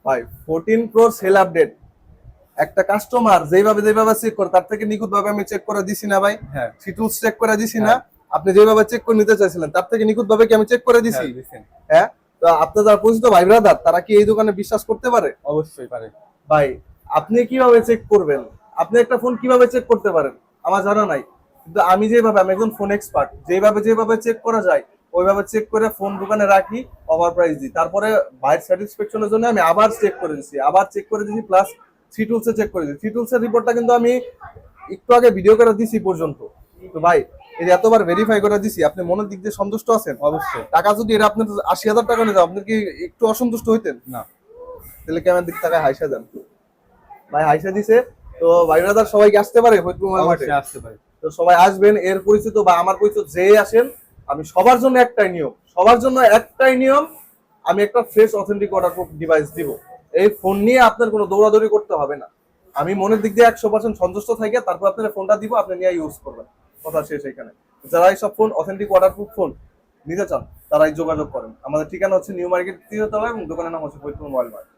ভাই 14 pro sell update একটা customer যেভাবে যেভাবে চেক করে তার থেকে নিখুঁত ভাবে আমি চেক করে দিছি না ভাই। হ্যাঁ সিটুলস চেক করে দিছি না। হ্যাঁ আপনি যেভাবে চেক করে নিতে চাইছিলেন তার থেকে নিখুঁত ভাবে কি আমি চেক করে দিছি? হ্যাঁ দিছেন। হ্যাঁ। তো আপনার যারা পরিচিত ভাই ব্রাদার তারা কি এই দোকানে বিশ্বাস করতে পারে? অবশ্যই পারে। ভাই আপনি কিভাবে চেক করবেন? আপনি একটা ফোন কিভাবে চেক করতে পারেন আমার জানা নাই, কিন্তু আমি যেভাবে, আমি একজন ফোন এক্সপার্ট, যেভাবে যেভাবে চেক করা যায় ওইভাবে চেক করে ফোন দোকানে রাখি, ওভার প্রাইস দিই, তারপরে বাইরের স্যাটিসফ্যাকশনের জন্য আমি আবার চেক করে দিচ্ছি, আবার চেক করে দিচ্ছি, প্লাস থ্রি টুলসে চেক করে দিচ্ছি। থ্রি টুলসের রিপোর্টটা কিন্তু আমি একটু আগে ভিডিও করে দিছি পর্যন্ত। তো ভাই এই যে এতবার ভেরিফাই করে দিছি, আপনি মনের দিক দিয়ে সন্তুষ্ট আছেন? অবশ্যই। টাকা যদি এটা আপনার 80,000 টাকা নিয়ে যাও, আপনি কি একটু অসন্তুষ্ট হইতেন? না। তাহলে ক্যামেরার দিক টাকায় হাইসা দেন। ভাই হাইসা দিছে। তো ভাই ব্রাদার সবাইকে আসতে পারে ফরিদপুর মার্কেটে? অবশ্যই আসতে পারে। তো সবাই আসবেন, এর পরিচিত বা আমার পরিচিত যে আসেন, আমি সবার জন্য একটাই নিয়ম, সবার জন্য একটাই নিয়ম, আমি একটা ফ্রেশ অথেন্টিক ওয়াটারপ্রুফ ডিভাইস দিব। এই ফোন নিয়ে আপনার কোনো দৌড়াদৌড়ি করতে হবে না। আমি মনের দিক দিয়ে 100% সন্তুষ্ট থাকি, তারপর আপনার ফোনটা দিব, আপনি নিয়ে ইউজ করবেন। কথা শেষ এখানে। যারা এইসব ফোন অথেন্টিক ওয়াটারপ্রুফ ফোন নিতে চান তারাই যোগাযোগ করেন। আমাদের ঠিকানা হচ্ছে নিউ মার্কেট 3 তলা এবং দোকানের নাম হচ্ছে ফরিদপুর মোবাইল মার্কেট।